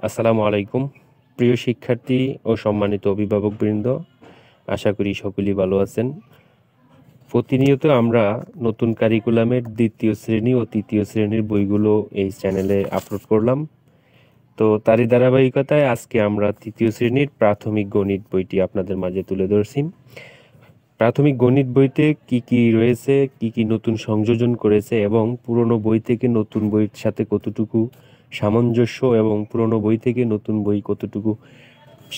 আসসালামু আলাইকুম প্রিয় শিক্ষার্থী ও সম্মানিত অভিভাবকবৃন্দ, আশা করি সকলেই ভালো আছেন। প্রতিনিয়ত আমরা নতুন কারিকুলামের দ্বিতীয় শ্রেণী ও তৃতীয় শ্রেণীর বইগুলো এই চ্যানেলে আপলোড করলাম। তো তারই ধারাবাহিকতায় আজকে আমরা তৃতীয় শ্রেণীর প্রাথমিক গণিত বইটি আপনাদের মাঝে তুলে ধরছি। প্রাথমিক গণিত বইতে কি কি রয়েছে, কি কি নতুন সংযোজন করেছে এবং পুরনো বই থেকে নতুন বইয়ের সাথে কতটুকু সামঞ্জস্য এবং পুরনো বই থেকে নতুন বই কতটুকু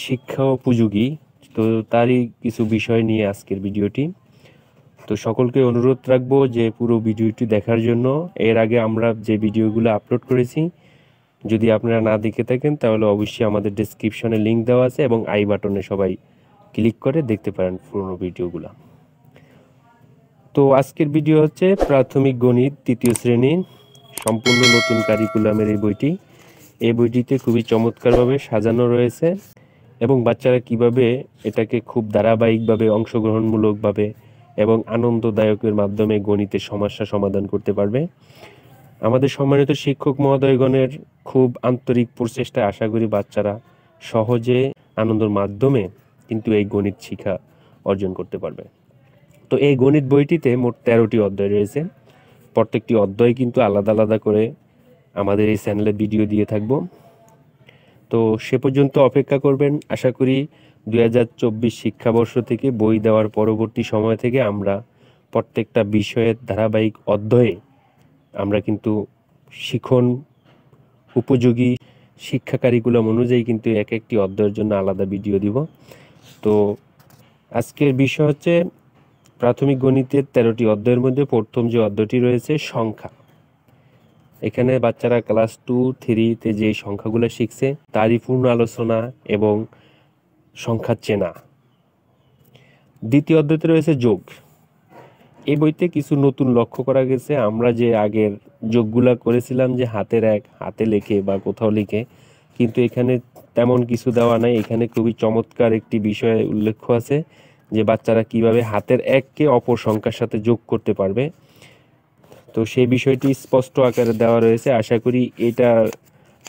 শিক্ষা উপযোগী, তো তারই কিছু বিষয় নিয়ে আজকের ভিডিওটি। তো সকলকে অনুরোধ রাখবো যে পুরো ভিডিওটি দেখার জন্য। এর আগে আমরা যে ভিডিওগুলো আপলোড করেছি, যদি আপনারা না দেখে থাকেন তাহলে অবশ্যই আমাদের ডেসক্রিপশনে লিংক দেওয়া আছে এবং আই বাটনে সবাই ক্লিক করে দেখতে পারেন পুরনো ভিডিওগুলো। তো আজকের ভিডিও হচ্ছে প্রাথমিক গণিত তৃতীয় শ্রেণী সম্পূর্ণ নতুন কারিকুলামের এই বইটি। এই বইটিতে খুবই চমৎকারভাবে সাজানো রয়েছে এবং বাচ্চারা কিভাবে এটাকে খুব ধারাবাহিকভাবে অংশগ্রহণমূলকভাবে এবং আনন্দদায়কের মাধ্যমে গণিতের সমস্যা সমাধান করতে পারবে। আমাদের সম্মানিত শিক্ষক মহোদয়গণের খুব আন্তরিক প্রচেষ্টায় আশা করি বাচ্চারা সহজে আনন্দের মাধ্যমে কিন্তু এই গণিত শিক্ষা অর্জন করতে পারবে। তো এই গণিত বইটিতে মোট 13টি অধ্যায় রয়েছে। প্রত্যেকটি অধ্যায় কিন্তু আলাদা আলাদা করে আমাদের এই চ্যানেলে ভিডিও দিয়ে থাকব। তো সে পর্যন্ত অপেক্ষা করবেন। আশা করি 2024 শিক্ষাবর্ষ থেকে বই দেওয়ার পরবর্তী সময় থেকে আমরা প্রত্যেকটা বিষয়ের ধারাবাহিক অধ্যায়ে আমরা কিন্তু শিখন উপযোগী শিক্ষা কারিকুলাম অনুযায়ী কিন্তু এক একটি অধ্যায়ের জন্য আলাদা ভিডিও দিব। তো আজকের বিষয় হচ্ছে প্রাথমিক গণিতের 13টি অধ্যায়ের মধ্যে প্রথম যে অধ্যায়টি রয়েছে সংখ্যা। এখানে বাচ্চারা ক্লাস 2-3-তে যে সংখ্যাগুলো শিখছে তারই পূর্ণ আলোচনা এবং সংখ্যা চেনা। দ্বিতীয় অধ্যায়তে রয়েছে যোগ। এই বইতে কিছু নতুন লক্ষ্য করা গেছে। আমরা যে আগের যোগগুলা করেছিলাম যে হাতের এক হাতে লেখে বা কোথাও লিখে, কিন্তু এখানে তেমন কিছু দেওয়া নাই। এখানে খুবই চমৎকার একটি বিষয় উল্লেখ আছে যে বাচ্চারা কিভাবে হাতের এককে অপর সংখ্যার সাথে যোগ করতে পারবে। তো সেই বিষয়টি স্পষ্ট আকারে দেওয়া রয়েছে। আশা করি এটা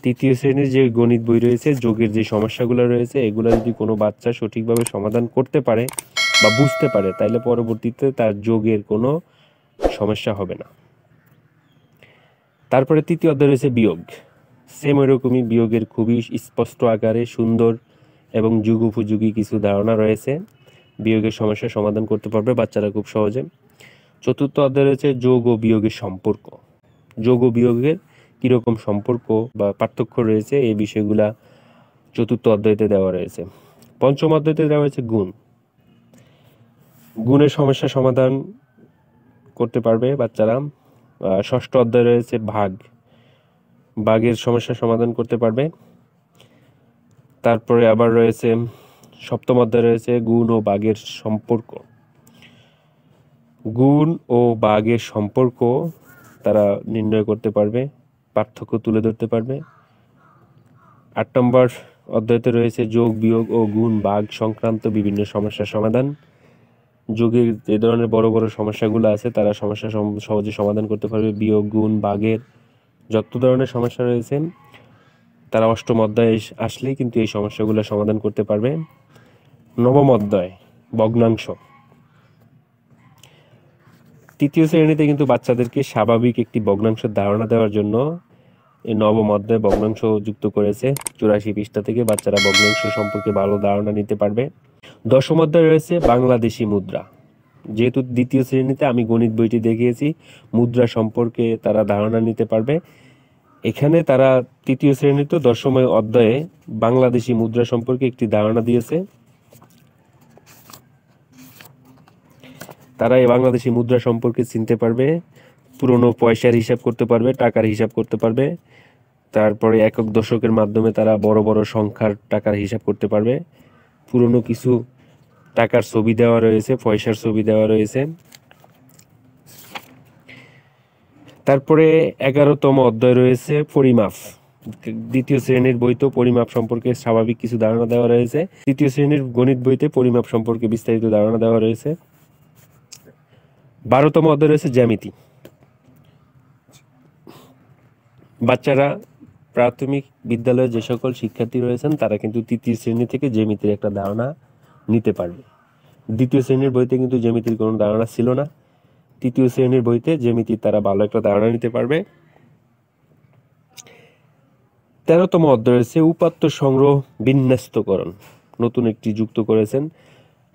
তৃতীয় শ্রেণীর যে গণিত বই রয়েছে, যোগের যে সমস্যাগুলো রয়েছে এগুলো যদি কোনো বাচ্চা সঠিকভাবে সমাধান করতে পারে বা বুঝতে পারে তাহলে পরবর্তীতে তার যোগের কোনো সমস্যা হবে না। তারপরে তৃতীয় অধ্যায় রয়েছে বিয়োগ। সেম ওইরকমই বিয়োগের খুবই স্পষ্ট আকারে সুন্দর এবং যুগ উপযোগী কিছু ধারণা রয়েছে। বিয়োগের সমস্যার সমাধান করতে পারবে বাচ্চারা খুব সহজে। চতুর্থ অধ্যায় রয়েছে যোগ ও বিয়োগের সম্পর্ক। যোগ ও বিয়োগের কীরকম সম্পর্ক বা পার্থক্য রয়েছে এই বিষয়গুলা চতুর্থ অধ্যায়তে দেওয়া রয়েছে। পঞ্চম অধ্যায়তে দেওয়া হয়েছে গুণ। গুণের সমস্যা সমাধান করতে পারবে বাচ্চারা। ষষ্ঠ অধ্যায় রয়েছে ভাগ। ভাগের সমস্যা সমাধান করতে পারবে। তারপরে আবার রয়েছে সপ্তম অধ্যায় রয়েছে গুণ ও ভাগের সম্পর্ক। গুণ ও ভাগের সম্পর্ক তারা নির্ণয় করতে পারবে, পার্থক্য তুলে ধরতে পারবে। 8 নম্বর অধ্যায়তে রয়েছে যোগ বিয়োগ ও গুণ ভাগ সংক্রান্ত বিভিন্ন সমস্যার সমাধান। যোগের যে ধরনের বড় বড় সমস্যাগুলো আছে তারা সমস্যা সহজে সমাধান করতে পারবে। বিয়োগ গুণ ভাগের যত ধরনের সমস্যা রয়েছে তারা অষ্টম অধ্যায়ে আসলেই কিন্তু এই সমস্যাগুলো সমাধান করতে পারবে। নবম অধ্যায় ভগ্নাংশ। তৃতীয় শ্রেণীতে কিন্তু বাচ্চাদেরকে স্বাভাবিক একটি ভগ্নাংশের ধারণা দেওয়ার জন্য এই নবম অধ্যায় ভগ্নাংশ যুক্ত করেছে। 84 পৃষ্ঠা থেকে বাচ্চারা ভগ্নাংশ সম্পর্কে ভালো ধারণা নিতে পারবে। দশম অধ্যায় রয়েছে বাংলাদেশি মুদ্রা। যেহেতু দ্বিতীয় শ্রেণীতে আমি গণিত বইটি দেখিয়েছি, মুদ্রা সম্পর্কে তারা ধারণা নিতে পারবে। এখানে তারা তৃতীয় শ্রেণীতে দশম অধ্যায়ে বাংলাদেশি মুদ্রা সম্পর্কে একটি ধারণা দিয়েছে। তারা এই বাংলাদেশি মুদ্রা সম্পর্কে চিনতে পারবে, পুরনো পয়সার হিসাব করতে পারবে, টাকার হিসাব করতে পারবে। তারপরে একক দশকের মাধ্যমে তারা বড় বড় সংখ্যার টাকার হিসাব করতে পারবে। পুরনো কিছু টাকার ছবি দেওয়া রয়েছে, পয়সার ছবি দেওয়া রয়েছে। তারপরে 11তম অধ্যায় রয়েছে পরিমাপ। দ্বিতীয় শ্রেণীর বইতে পরিমাপ সম্পর্কে স্বাভাবিক কিছু ধারণা দেওয়া রয়েছে। তৃতীয় শ্রেণীর গণিত বইতে পরিমাপ সম্পর্কে বিস্তারিত ধারণা দেওয়া রয়েছে। 12তম অধ্যায় রয়েছে জ্যামিতি। বাচ্চারা প্রাথমিক বিদ্যালয়ে যে সকল শিক্ষার্থী রয়েছেন তারা কিন্তু তৃতীয় শ্রেণী থেকে জ্যামিতির একটা ধারণা নিতে পারবে। দ্বিতীয় শ্রেণীর বইতে কিন্তু জ্যামিতির কোনো ধারণা ছিল না, তৃতীয় শ্রেণীর বইতে জ্যামিতির তারা ভালো একটা ধারণা নিতে পারবে। 13তম অধ্যায় রয়েছে উপাত্ত সংগ্রহ বিন্যস্তকরণ, নতুন একটি যুক্ত করেছেন।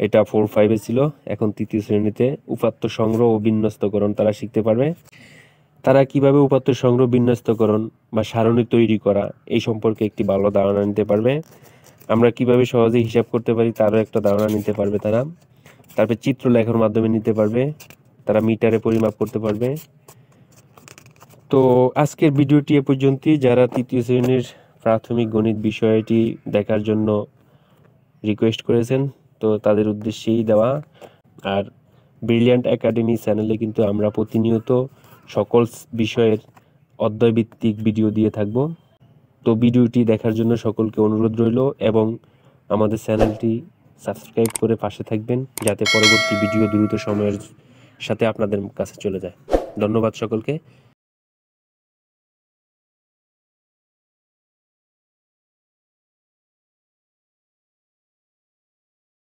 এটা 4-5 ছিল, এখন তৃতীয় শ্রেণীতে উপাত্ত সংগ্রহ ও বিন্যস্তকরণ তারা শিখতে পারবে। তারা কিভাবে উপাত্ত সংগ্রহ বিন্যস্তকরণ বা সারণী তৈরি করা এই সম্পর্কে একটি ভালো ধারণা নিতে পারবে। আমরা কিভাবে সহজে হিসাব করতে পারি তারও একটা ধারণা নিতে পারবে তারা। তারপরে চিত্র লেখার মাধ্যমে নিতে পারবে, তারা মিটারে পরিমাপ করতে পারবে। তো আজকের ভিডিওটি এ পর্যন্তই। যারা তৃতীয় শ্রেণীর প্রাথমিক গণিত বিষয়টি দেখার জন্য রিকোয়েস্ট করেছেন, তো তাদের উদ্দেশ্যেই দেওয়া। আর ব্রিলিয়ান্ট একাডেমি চ্যানেলে কিন্তু আমরা প্রতিনিয়ত সকল বিষয়ের অধ্যায়ভিত্তিক ভিডিও দিয়ে থাকব। তো ভিডিওটি দেখার জন্য সকলকে অনুরোধ রইল এবং আমাদের চ্যানেলটি সাবস্ক্রাইব করে পাশে থাকবেন, যাতে পরবর্তী ভিডিও দ্রুত সময়ের সাথে আপনাদের কাছে চলে যায়। ধন্যবাদ সকলকে।